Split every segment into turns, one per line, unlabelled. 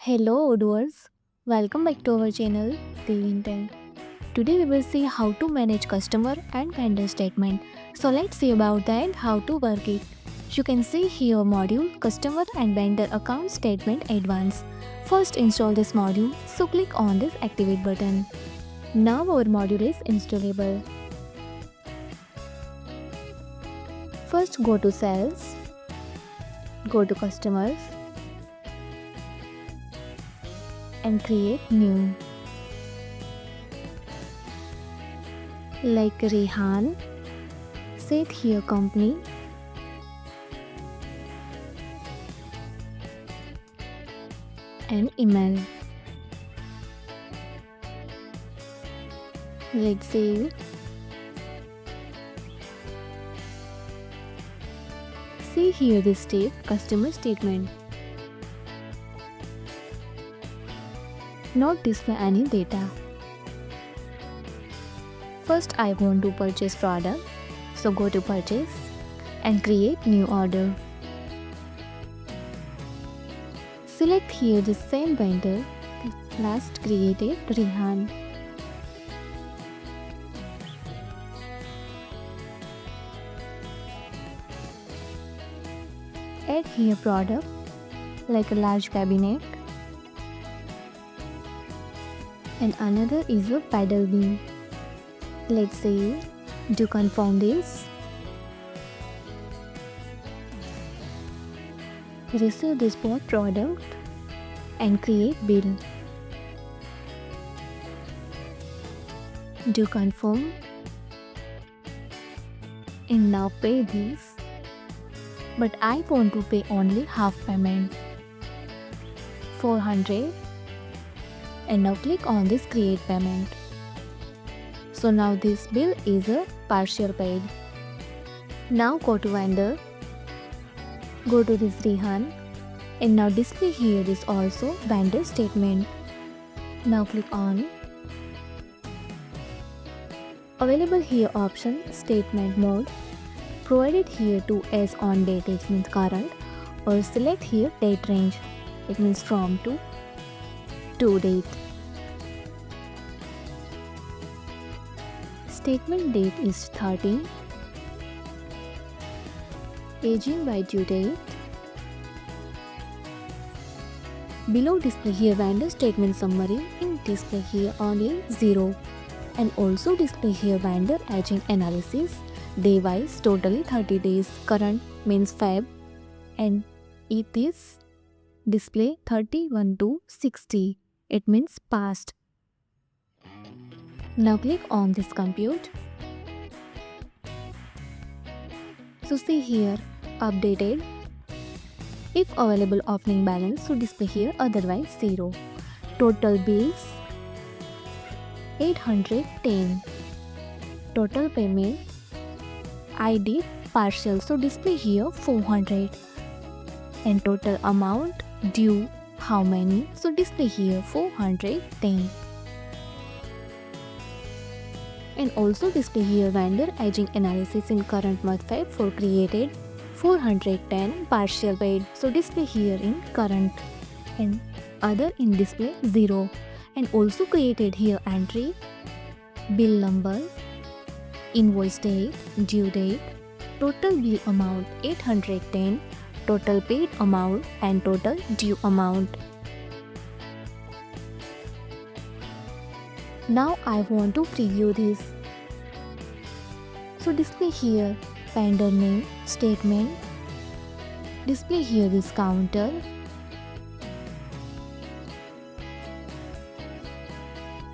Hello Odooers, welcome back to our channel Devintelle. Today we will see how to manage customer and vendor statement. So let's see about that, how to work it. You can see here module customer and vendor account statement advanced. First install this module, so click on this activate button. Now our module is installable. First go to sales, go to customers and create new. Like Rehan, set here company and email. Let's save. See here this step customer statement. Not display any data. First I want to purchase product, so go to purchase and create new order. Select here the same vendor last created Rehan. Add here product like a large cabinet and another is a paddle beam. Let's say to confirm this. Receive this both product and create bill. Do confirm and now pay this. But I want to pay only half payment, 400, and now click on this create payment. So now this bill is a partial paid. Now go to vendor, go to this Rehan, and now display here is also vendor statement. Now click on available here option statement mode. Provided here to as on date, it means current, or select here date range, it means from to date. Statement date is 13. Aging by due date. Below display here vendor statement summary, in display here only 0, and also display here vendor aging analysis. Day wise totally 30 days, current means Feb, and it is display 31 to 60, it means past. Now click on this compute. So see here updated. If available opening balance, so display here otherwise 0. Total bills 810. Total payment I did partial, so display here 400, and total amount due how many, so display here 410, and also display here vendor aging analysis in current month Feb for created 410 partial paid, so display here in current, and other in display 0, and also created here entry bill number, invoice date, due date, total bill amount 810, total paid amount and total due amount. Now I want to preview this. So display here vendor name statement, display here this counter,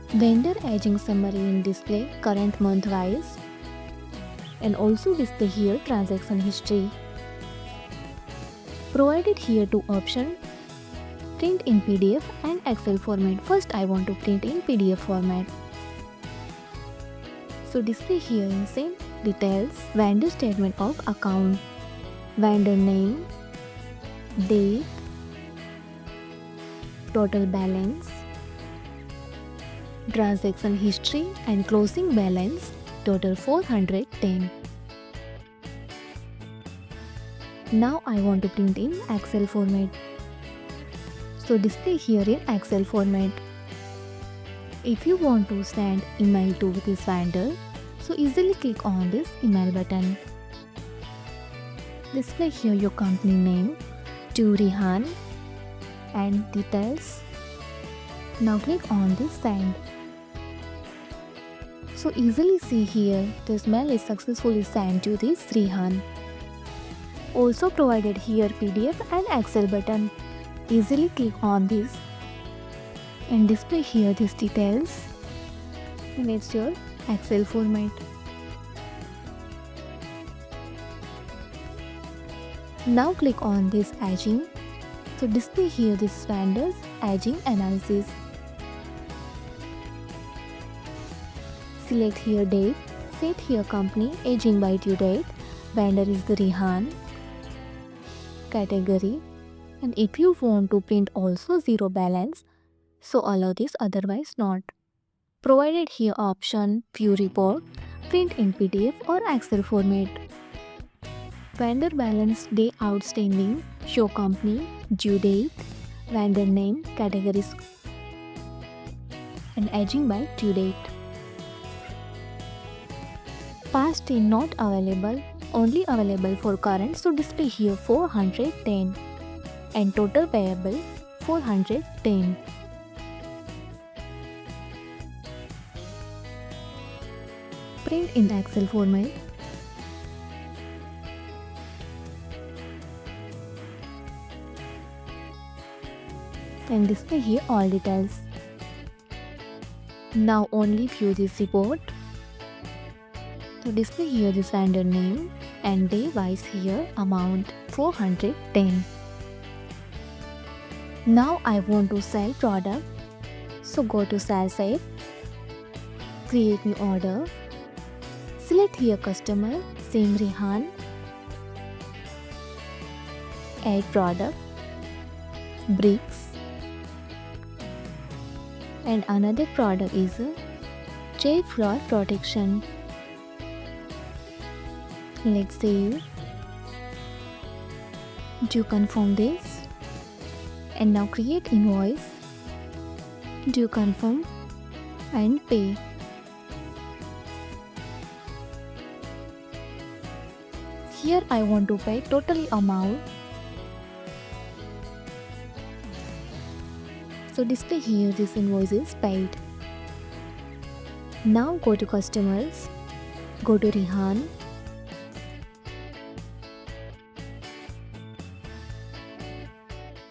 vendor aging summary in display current month wise, and also display here transaction history. Provided here two options, print in PDF and Excel format. First I want to print in PDF format. So display here in same details, vendor statement of account, vendor name, date, total balance, transaction history and closing balance, total 410. Now I want to print in Excel format. So display here in Excel format. If you want to send email to this vendor, so easily click on this email button. Display here your company name, to Rihan, and details. Now click on this send. So easily see here, this mail is successfully sent to this Rihan. Also provided here PDF and Excel button. Easily click on this and display here these details, and it's your Excel format. Now click on this aging. So display here this vendor's aging analysis. Select here date, set here company aging by due date, vendor is the Rihan, category, and if you want to print also zero balance, so allow this, otherwise not. Provided here option view report, print in PDF or Excel format. Vendor balance day outstanding, show company, due date, vendor name, categories, and aging by due date. Past is not available, only available for current, so display here 410 and total payable 410. Print in Excel format. And display here all details. Now only view this report. So display here this vendor name and day wise here amount 410. Now I want to sell product. So go to sell site, create new order, select here customer, same Rihan, add product, bricks, and another product is a J fraud protection. Let's save. Do confirm this, and now create invoice. Do confirm and pay. Here I want to pay total amount. So display here this invoice is paid. Now go to customers, go to Rihan,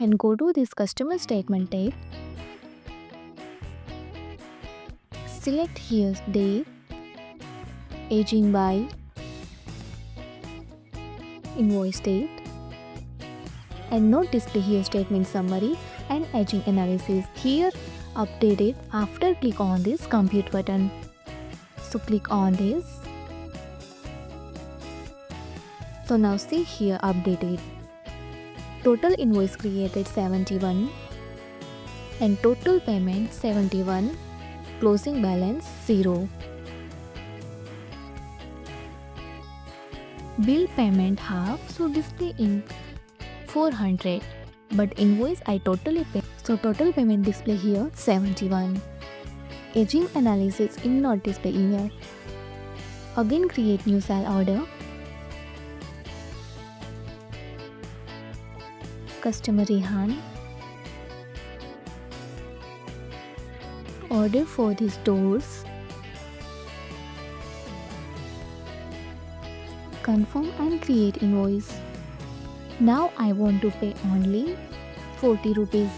and go to this customer statement tab. Select here date, aging by, invoice date, and note display here statement summary and aging analysis. Here update it after click on this compute button. So click on this. So now see here updated. Total invoice created 71 and total payment 71, closing balance 0. Bill payment half, so display in 400, but invoice I totally pay, so total payment display here 71. Aging analysis in not display here. Again create new sale order. Customer Rihan. Order for these doors. Confirm and create invoice. Now I want to pay only 40 rupees.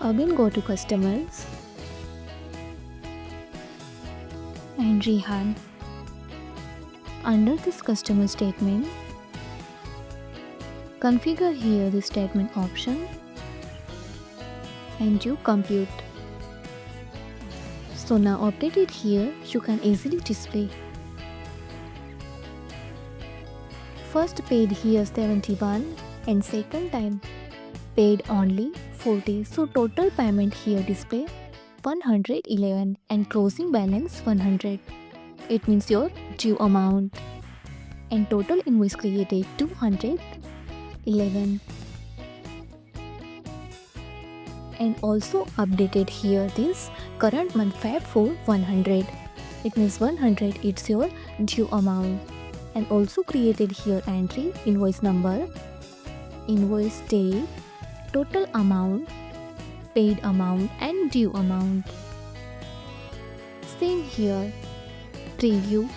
Again go to customers and Rihan. Under this customer statement, configure here the statement option and you compute. So now update it here, you can easily display. First paid here 71 and second time paid only 40. So total payment here display 111 and closing balance 100. It means your due amount. and total invoice created 211. And also updated here this current month Feb for 100. It means 100 it's your due amount. And also created here entry invoice number, invoice date, total amount, paid amount and due amount. Same here, preview.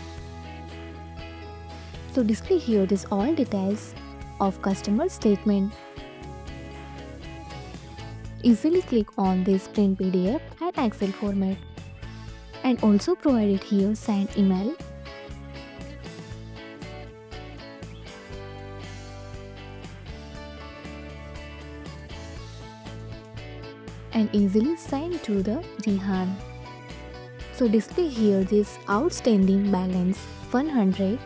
So display here this all details of customer statement. Easily click on this print PDF and Excel format. And also provided here send email. And easily send to the Rihan. So display here this outstanding balance 100.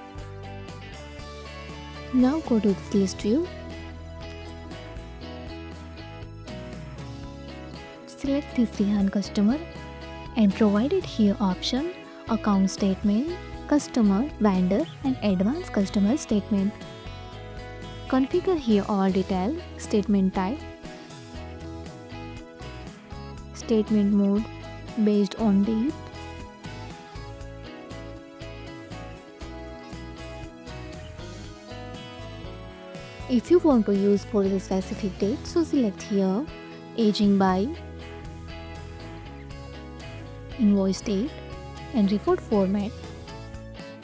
Now go to this list view. Select this Rihan customer and provided here option account statement, customer, vendor and advance customer statement. Configure here all detail, statement type, statement mode based on date, if you want to use for the specific date, so select here aging by, invoice date and report format.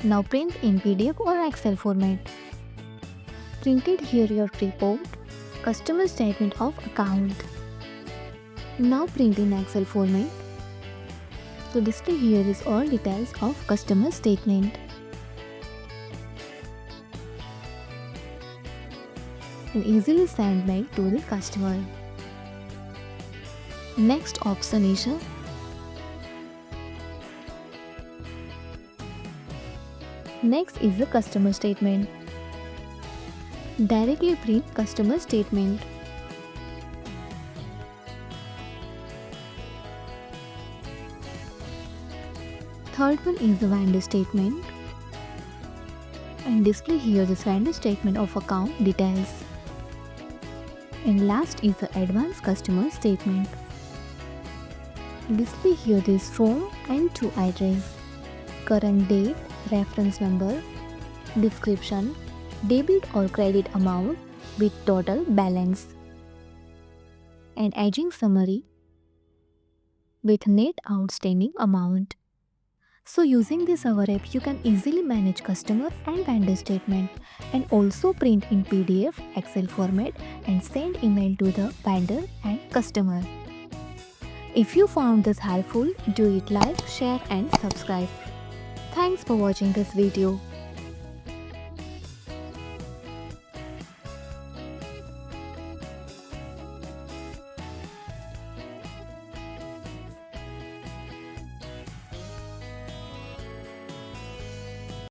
Now print in PDF or Excel format. Printed here your report, customer statement of account. Now print in Excel format. So display here is all details of customer statement. And easily send mail to the customer. Next option is the customer statement. Directly print customer statement. Third one is the vendor statement. And display here the vendor statement of account details. And last is the advance customer statement. Display here this phone and to address, current date, reference number, description, debit or credit amount with total balance, and aging summary with net outstanding amount. So using this our app, you can easily manage customer and vendor statement and also print in PDF, Excel format and send email to the vendor and customer. If you found this helpful, do it like, share and subscribe. Thanks for watching this video.